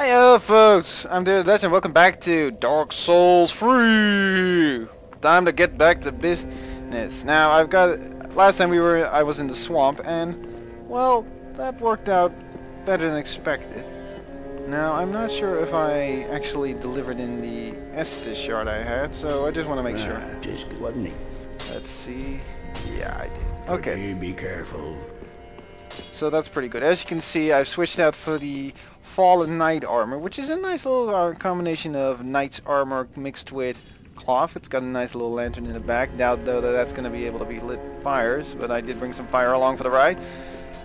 Hey folks, I'm David and welcome back to Dark Souls 3! Time to get back to business. Now last time I was in the swamp and, well, that worked out better than expected. Now, I'm not sure if I actually delivered in the Estes shard I had, so I just want to make sure. Just wasn't he? Let's see. Yeah, I did. Okay. Be careful. So that's pretty good. As you can see, I've switched out for the Fallen Knight armor, which is a nice little combination of knight's armor mixed with cloth. It's got a nice little lantern in the back. Doubt though that that's going to be able to be lit fires, but I did bring some fire along for the ride.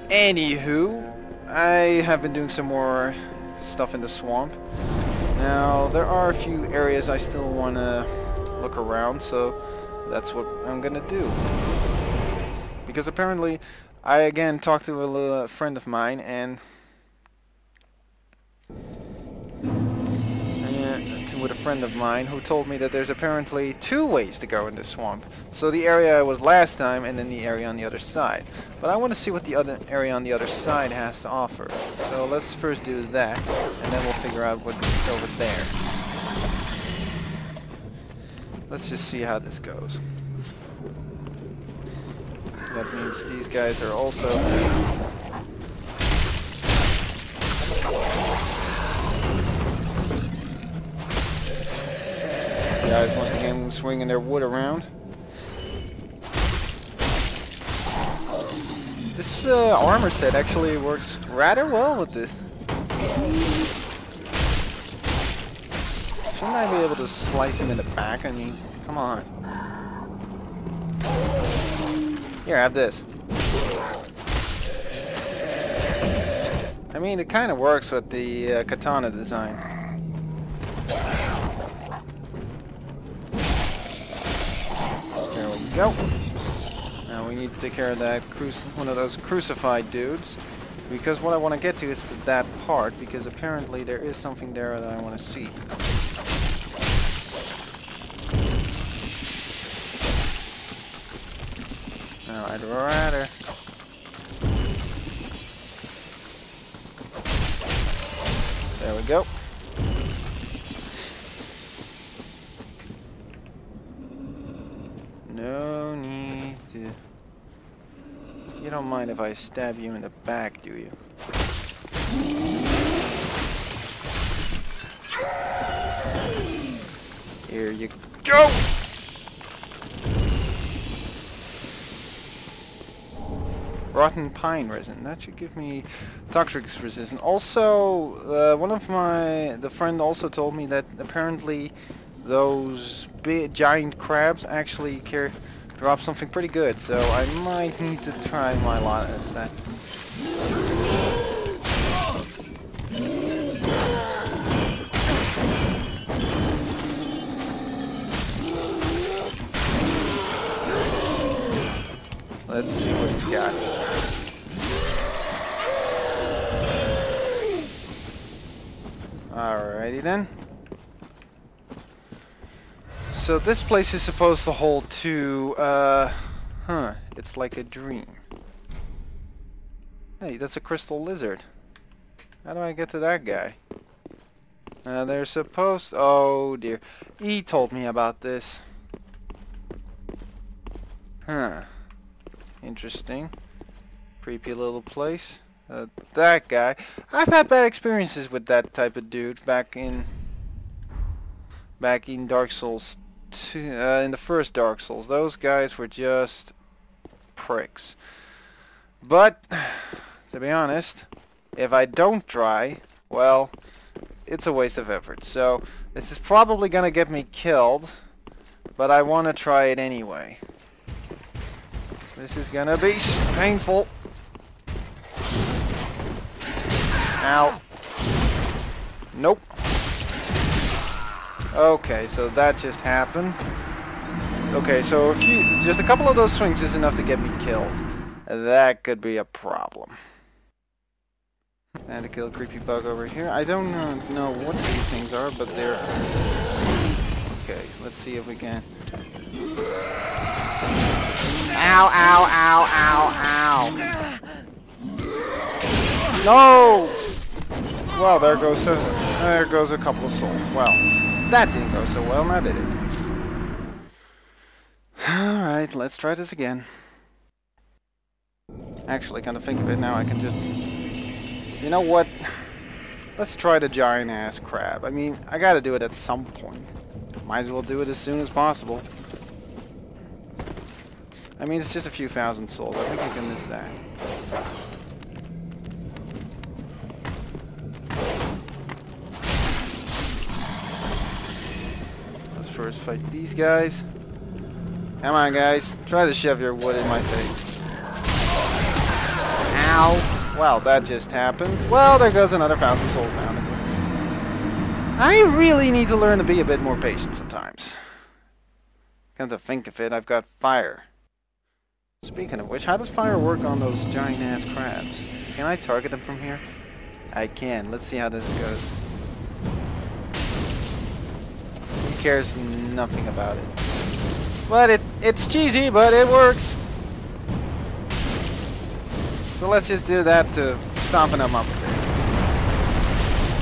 Anywho, I have been doing some more stuff in the swamp. Now, there are a few areas I still want to look around, so that's what I'm going to do. Because apparently, I again talked to a friend of mine, and with a friend of mine who told me that there's apparently two ways to go in this swamp. So the area I was last time, and then the area on the other side. But I want to see what the other area on the other side has to offer. So let's first do that, and then we'll figure out what's over there. Let's just see how this goes. That means these guys are also... guys once again swinging their wood around. This armor set actually works rather well with this. Shouldn't I be able to slice him in the back? I mean, come on. Here, have this. I mean, it kind of works with the katana design. Go. Now we need to take care of that one of those crucified dudes, because what I want to get to is that part, because apparently there is something there that I want to see. Now I'd rather... There we go. No need to... You don't mind if I stab you in the back, do you? Here you go! Rotten pine resin. That should give me toxic resistance. Also, the friend also told me that apparently those big giant crabs actually drop something pretty good, so I might need to try my lot at that. Let's see what he's got. Alrighty then. So this place is supposed to hold two, it's like a dream. Hey, that's a crystal lizard. How do I get to that guy? They're supposed... Oh dear. He told me about this. Huh. Interesting. Creepy little place. That guy. I've had bad experiences with that type of dude back in Dark Souls 2, in the first Dark Souls. Those guys were just pricks. But to be honest, if I don't try, well, it's a waste of effort. So this is probably gonna get me killed, but I want to try it anyway. This is gonna be painful. Ow. Nope. Okay, so that just happened. Okay, so just a couple of those swings is enough to get me killed. That could be a problem. And to kill a creepy bug over here. I don't know what these things are, but they're... Okay, let's see if we can... Ow, ow, ow, ow, ow. No! Well, there goes... There goes a couple of souls. Well, that didn't go so well, now did it? Alright, let's try this again. Actually, kind of think of it now, I can just... You know what? Let's try the giant-ass crab. I mean, I gotta do it at some point. Might as well do it as soon as possible. I mean, it's just a few thousand souls. I think I can miss that. Let's first fight these guys. Come on, guys. Try to shove your wood in my face. Ow. Well, that just happened. Well, there goes another 1,000 souls down. I really need to learn to be a bit more patient sometimes. Come to think of it, I've got fire. Speaking of which, how does fire work on those giant-ass crabs? Can I target them from here? I can. Let's see how this goes. He cares nothing about it. But it's cheesy, but it works. So let's just do that to soften them up a bit.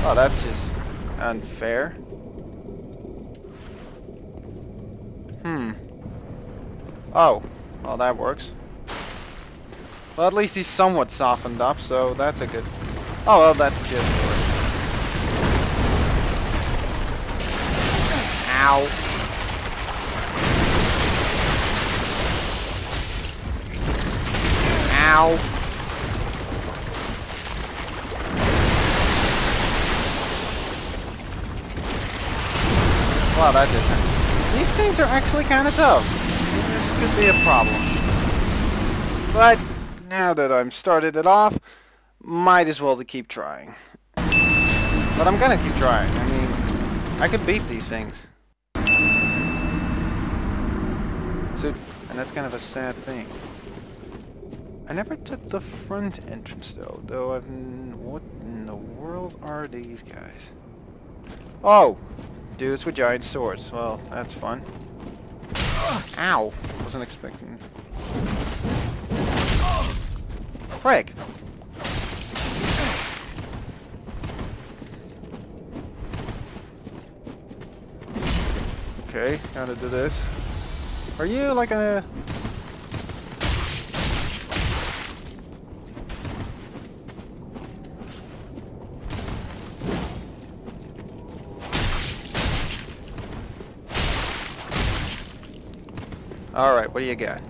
Oh, that's just unfair. Oh, well that works. Well, at least he's somewhat softened up, so that's a good... Oh, well, that's just work. Ow. Ow. Wow, that just happened. These things are actually kind of tough. This could be a problem. But now that I'm started it off, might as well to keep trying. But I'm gonna keep trying. I mean, I could beat these things. So, and that's kind of a sad thing. I never took the front entrance though I've... What in the world are these guys? Oh! Dudes with giant swords. Well, that's fun. Ow! Wasn't expecting... Frick! Okay, gotta do this. Are you like a... Alright, what do you got?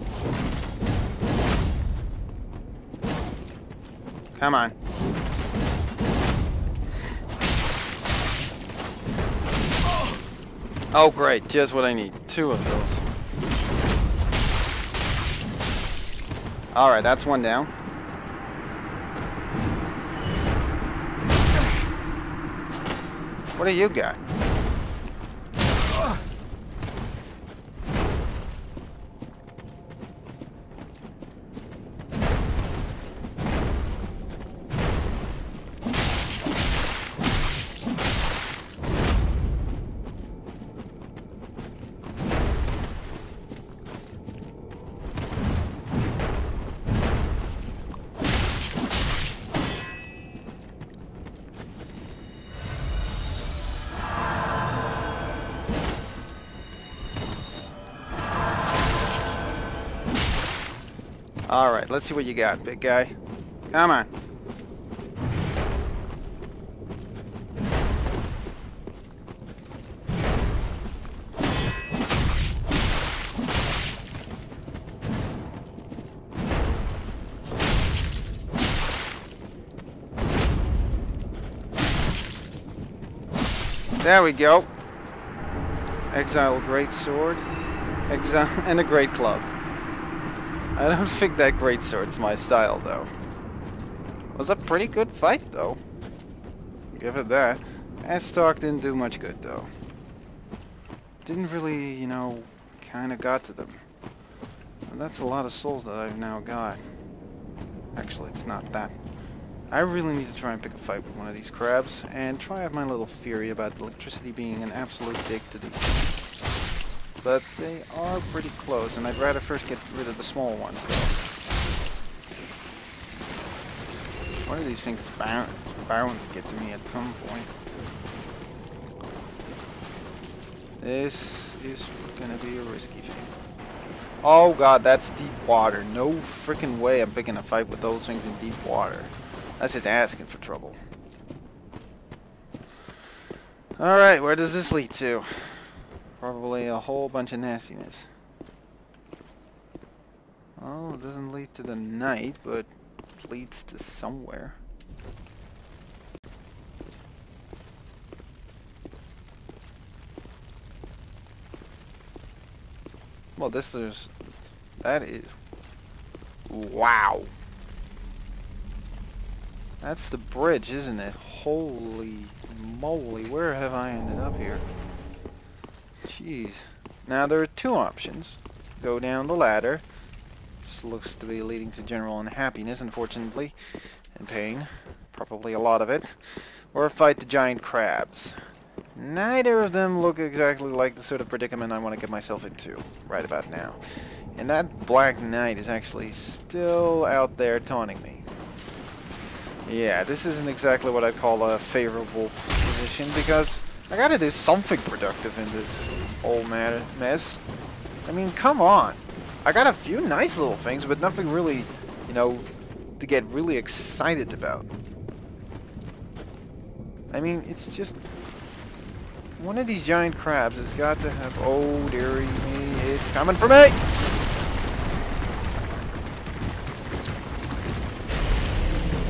Come on. Oh great, just what I need. 2 of those. Alright, that's one down. What do you got? Alright, let's see what you got, big guy. Come on. There we go. Exile great sword. Exile and a great club. I don't think that greatsword's my style, though. It was a pretty good fight, though. Give it that. S-Talk didn't do much good, though. Didn't really, you know, kinda got to them. And that's a lot of souls that I've now got. Actually, it's not that. I really need to try and pick a fight with one of these crabs, and try out my little theory about electricity being an absolute dick to these things. But they are pretty close, and I'd rather first get rid of the small ones, though. One of these things is bound to get to me at some point. This is gonna be a risky thing. Oh god, that's deep water. No freaking way I'm picking a fight with those things in deep water. That's just asking for trouble. Alright, where does this lead to? Probably a whole bunch of nastiness. Oh, it doesn't lead to the night, but it leads to somewhere. Well, this is... that is... wow! That's the bridge, isn't it? Holy moly, where have I ended up here? Jeez. Now there are two options. Go down the ladder. This looks to be leading to general unhappiness, unfortunately. And pain. Probably a lot of it. Or fight the giant crabs. Neither of them look exactly like the sort of predicament I want to get myself into right about now. And that Black Knight is actually still out there taunting me. Yeah, this isn't exactly what I'd call a favorable position, because I gotta do something productive in this whole mess. I mean, come on. I got a few nice little things, but nothing really, you know, to get really excited about. I mean, it's just... one of these giant crabs has got to have... oh, dearie me, it's coming for me!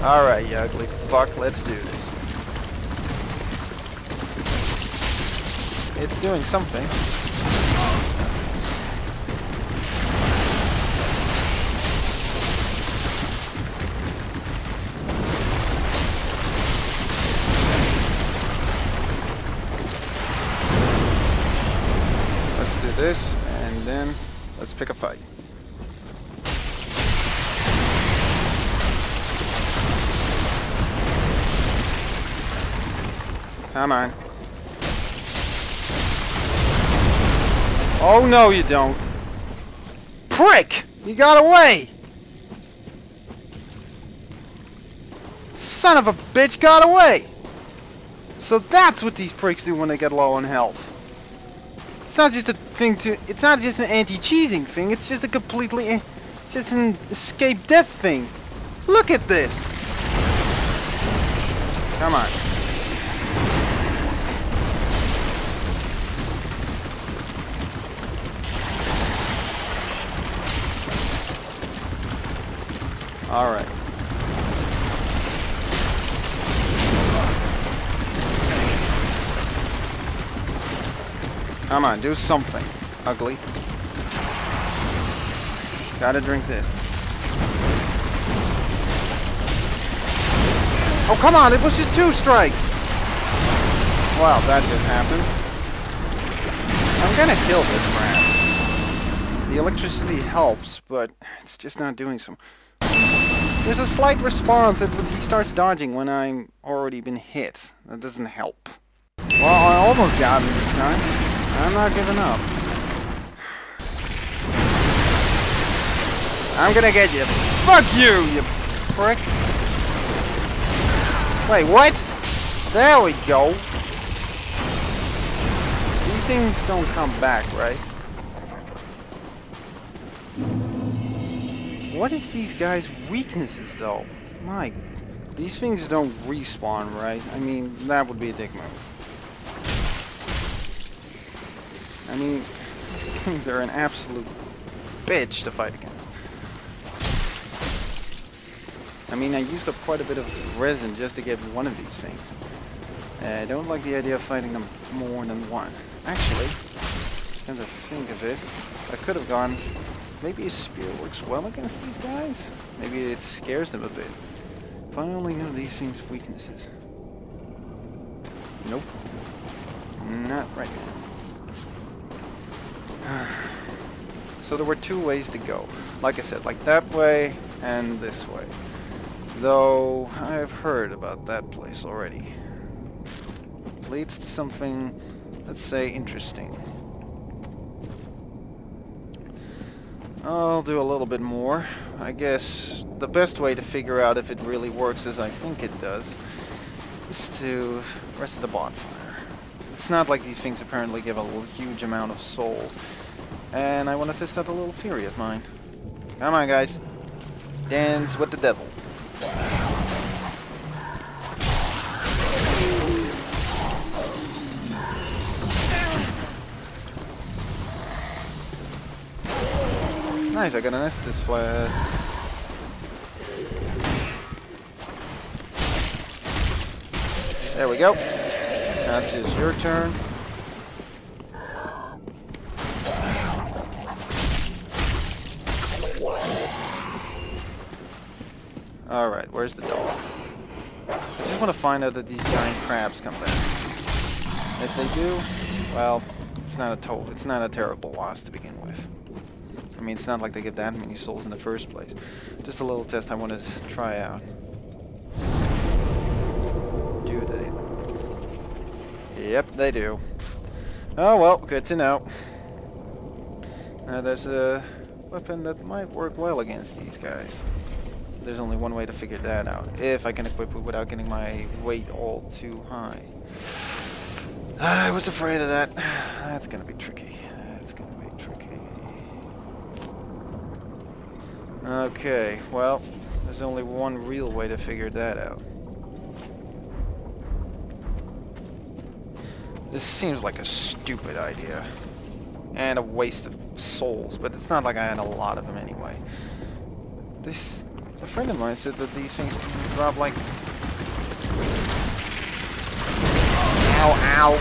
Alright, you ugly fuck, let's do this. It's doing something. Let's do this, and then let's pick a fight. Come on. Oh no, you don't. Prick! You got away! Son of a bitch got away! So that's what these pricks do when they get low on health. It's not just a thing to... it's not just an anti-cheesing thing, it's just a completely... it's just an escape death thing. Look at this! Come on. Alright. Come on, do something, ugly. Gotta drink this. Oh, come on, it was just 2 strikes! Wow, that just happened. I'm gonna kill this crap. The electricity helps, but it's just not doing some... there's a slight response that he starts dodging when I'm already been hit. That doesn't help. Well, I almost got him this time. I'm not giving up. I'm gonna get you. Fuck you, you prick. Wait, what? There we go. These things don't come back, right? What is these guys' weaknesses, though? My... these things don't respawn, right? I mean, that would be a dick move. I mean, these things are an absolute bitch to fight against. I mean, I used up quite a bit of resin just to get one of these things. I don't like the idea of fighting them more than one. Actually, come to think of it, I could have gone... maybe a spear works well against these guys? Maybe it scares them a bit. If I only knew these things' weaknesses. Nope. Not right now. So there were 2 ways to go. Like I said, like that way and this way. Though I've heard about that place already. Leads to something, let's say, interesting. I'll do a little bit more. I guess the best way to figure out if it really works as I think it does is to rest at the bonfire. It's not like these things apparently give a huge amount of souls. And I want to test out a little theory of mine. Come on, guys. Dance with the devil. Nice, I got an Estus flag. There we go. That's just your turn. Alright, where's the dog? I just want to find out that these giant crabs come back. If they do, well, it's not a terrible loss to begin with. I mean, it's not like they give that many souls in the first place. Just a little test I want to try out. Do they? Yep, they do. Oh well, good to know. Now there's a weapon that might work well against these guys. There's only one way to figure that out. If I can equip it without getting my weight all too high. I was afraid of that. That's gonna be tricky. That's gonna be tricky. Okay, well, there's only one real way to figure that out. This seems like a stupid idea. And a waste of souls, but it's not like I had a lot of them anyway. A friend of mine said that these things can drop like... Ow, ow!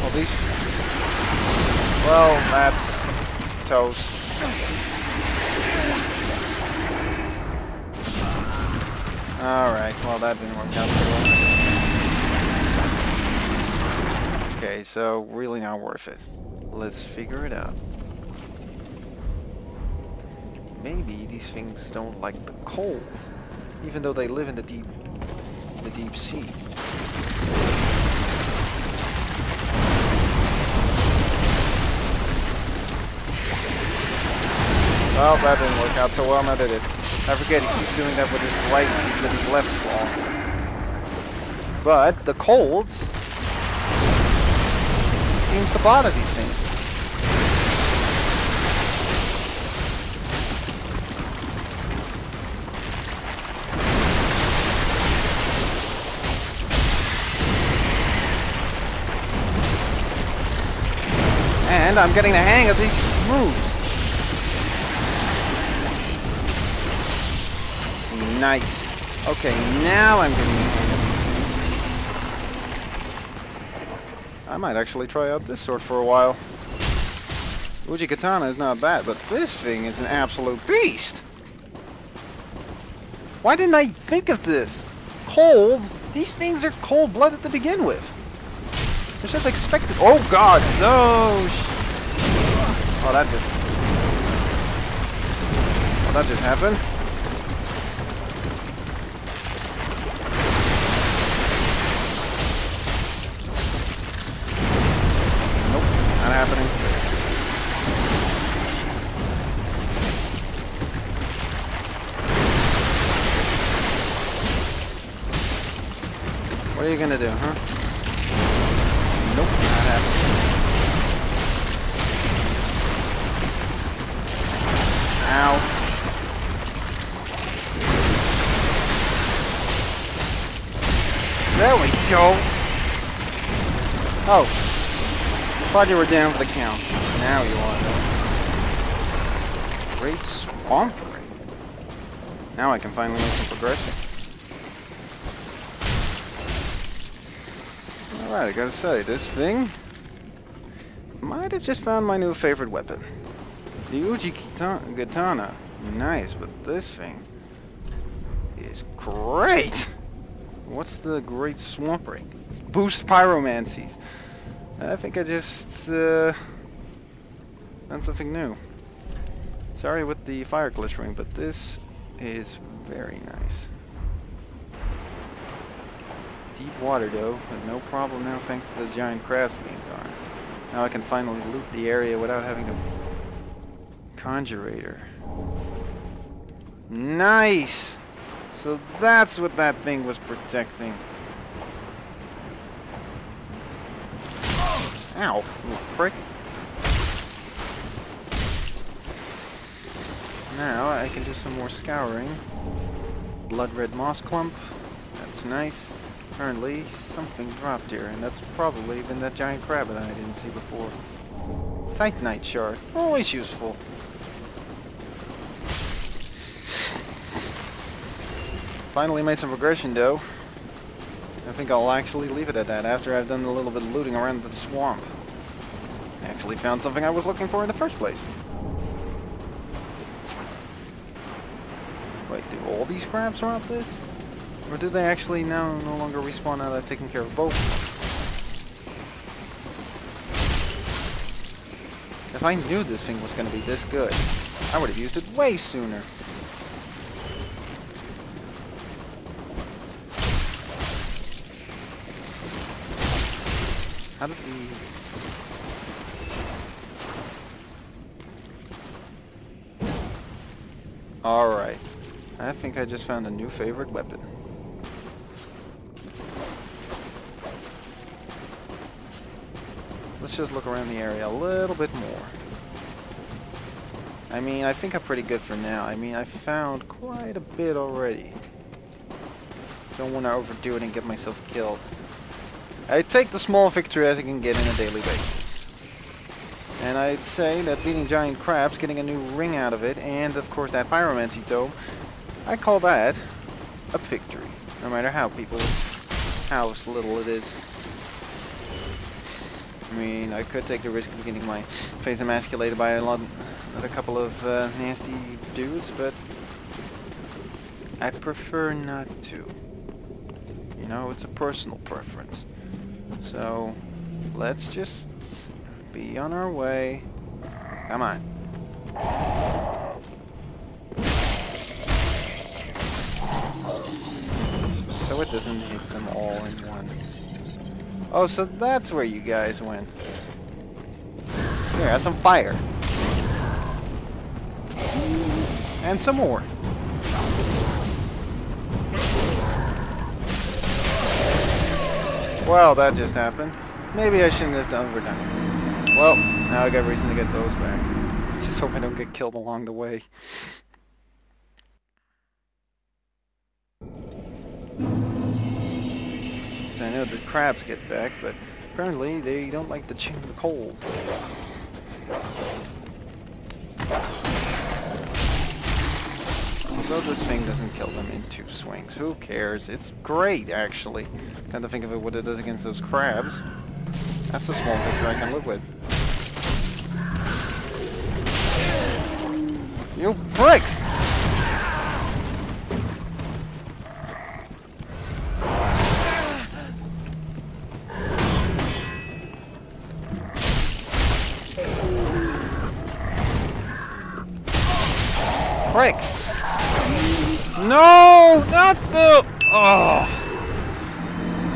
Well, these... Well, that's... toast. Alright, well that didn't work out so well. Okay, so really not worth it. Let's figure it out. Maybe these things don't like the cold, even though they live in the deep sea. Well, that didn't work out so well, now did it? I forget, he keeps doing that with his right feet, with his left claw. But the colds seems to bother these things. And I'm getting the hang of these moves. Nice. Okay, now I'm getting the hang of these things. I might actually try out this sword for a while. Uji Katana is not bad, but this thing is an absolute beast. Why didn't I think of this? Cold? These things are cold-blooded to begin with. I should have expected... Oh god, no! Oh, that just happened. Nope, not happening. What are you gonna do, huh? Nope, not happening. Ow. There we go. Oh. Thought you were down for the count. Now you are. Great swamp ring. Now I can finally make some progression. Alright, I gotta say, this thing might have just found my new favorite weapon. The Uji Katana. Nice, but this thing is great! What's the Great Swamp Ring? Boost pyromancies. I think I just done something new. Sorry with the fire glistering, but this is very nice. Deep water though, but no problem now thanks to the giant crabs being gone. Now I can finally loot the area without having to conjurator. Nice! So that's what that thing was protecting. Ow, you prick. Now I can do some more scouring. Blood red moss clump. That's nice. Apparently something dropped here, and that's probably even that giant crab that I didn't see before. Titanite shard. Always useful. Finally made some progression though. I think I'll actually leave it at that after I've done a little bit of looting around the swamp. I actually found something I was looking for in the first place. Wait, do all these crabs drop this? Or do they actually now no longer respawn now that I've taken care of both? If I knew this thing was going to be this good, I would have used it way sooner. How does the... Alright. I think I just found a new favorite weapon. Let's just look around the area a little bit more. I mean, I think I'm pretty good for now. I mean, I found quite a bit already. Don't want to overdo it and get myself killed. I take the small victory as I can get on a daily basis. And I'd say that beating giant crabs, getting a new ring out of it, and of course that pyromancy tome, I call that a victory. No matter how little it is. I mean, I could take the risk of getting my face emasculated by another couple of nasty dudes, but I'd prefer not to. You know, it's a personal preference. So, let's just be on our way. Come on. So it doesn't hit them all in one. Oh, so that's where you guys went. Here, have some fire. And some more. Well, that just happened. Maybe I shouldn't have overdone it. Well, now I got reason to get those back. Let's just hope I don't get killed along the way. So I know the crabs get back, but apparently they don't like the cold. So this thing doesn't kill them in 2 swings. Who cares? It's great, actually. Come to think of it, what it does against those crabs. That's a small victory I can live with. You pricks! Prick! No! Not the... Oh!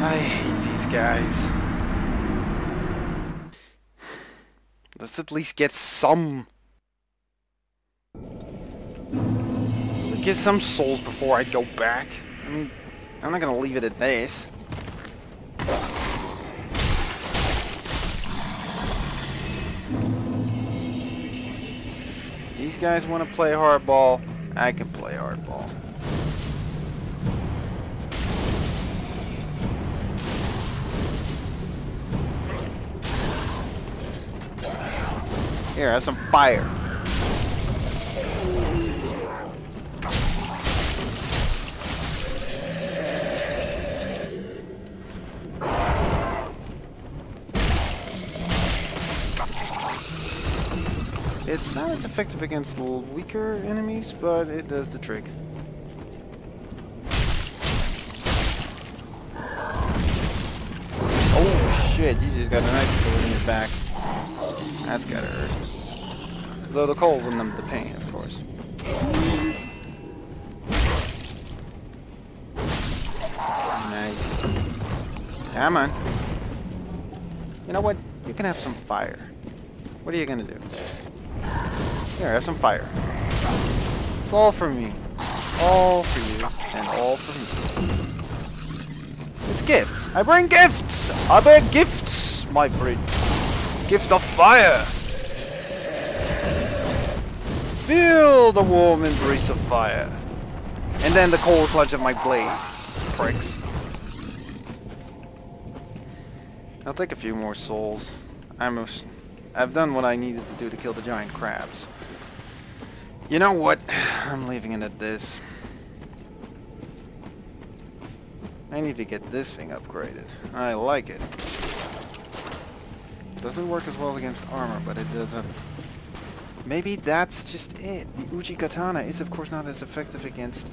I hate these guys. Let's at least get some... Get some souls before I go back. I mean, I'm not gonna leave it at this. These guys want to play hardball. I can play hardball. Here, have some fire. It's not as effective against weaker enemies, but it does the trick. Oh shit, you just got a nice bullet in your back. That's gotta hurt. Though the cold will numb the pain, of course. Nice. Come on. You know what? You can have some fire. What are you gonna do? Here, have some fire. It's all for me. All for you. And all for me. It's gifts. I bring gifts. I bring gifts, my friend. Gift of fire. Feel the warm embrace of fire. And then the cold clutch of my blade. Pricks. I'll take a few more souls. I've done what I needed to do to kill the giant crabs. You know what? I'm leaving it at this. I need to get this thing upgraded. I like it. Doesn't work as well against armor, but it doesn't. Maybe that's just it. The Uji Katana is of course not as effective against...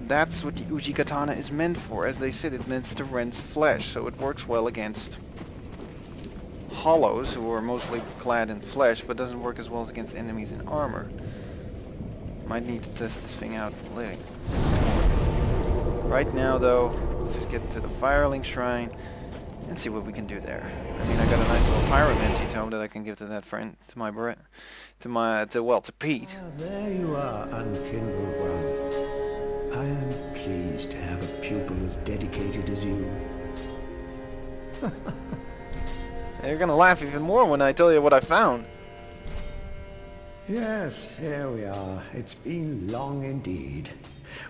That's what the Uji Katana is meant for. As they said, it meant to rend flesh, so it works well against hollows, who are mostly clad in flesh, but doesn't work as well as against enemies in armor. Might need to test this thing out later. Right now, though, let's just get to the Firelink Shrine and see what we can do there. I mean, I got a nice little pyromancy tome that I can give to that friend, to my to Pete. Ah, there you are, unkindled one. I am pleased to have a pupil as dedicated as you. You're gonna laugh even more when I tell you what I found. Yes, here we are. It's been long indeed.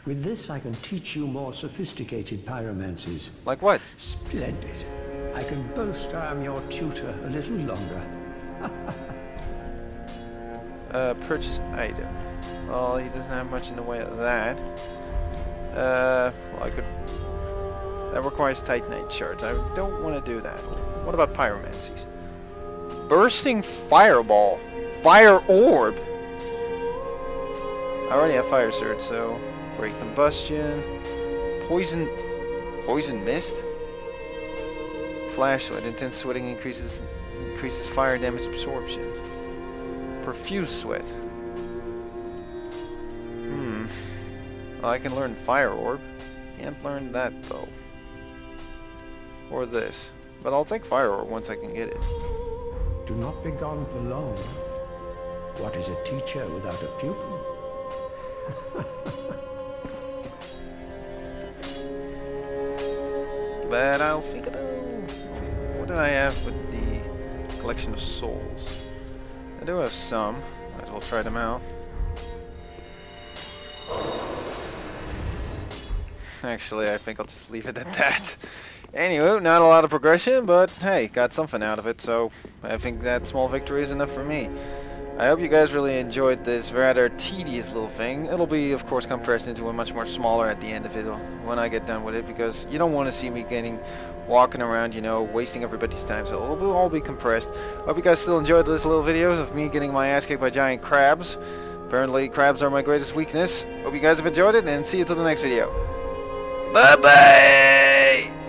With this I can teach you more sophisticated pyromancies. Like what? Splendid. I can boast I am your tutor a little longer. Purchase item. Well, he doesn't have much in the way of that. Well, I could... That requires Titanite shards. I don't want to do that. What about pyromancies? Bursting fireball. Fire orb. I already have fire surge, so... Great combustion. Poison mist. Flash sweat. Intense sweating increases fire damage absorption. Profuse sweat. Well, I can learn fire orb. Can't learn that though. Or this. But I'll take fire orb once I can get it. Do not be gone for long. What is a teacher without a pupil? But I'll figure it out. What did I have with the collection of souls? I do have some. Might as well try them out. Actually, I think I'll just leave it at that. Anyway, not a lot of progression, but hey, got something out of it, so I think that small victory is enough for me. I hope you guys really enjoyed this rather tedious little thing. It'll be, of course, compressed into a much more smaller at the end of it when I get done with it, because you don't want to see me walking around, you know, wasting everybody's time, so it'll all be compressed. Hope you guys still enjoyed this little video of me getting my ass kicked by giant crabs. Apparently, crabs are my greatest weakness. Hope you guys have enjoyed it, and see you till the next video. Bye-bye!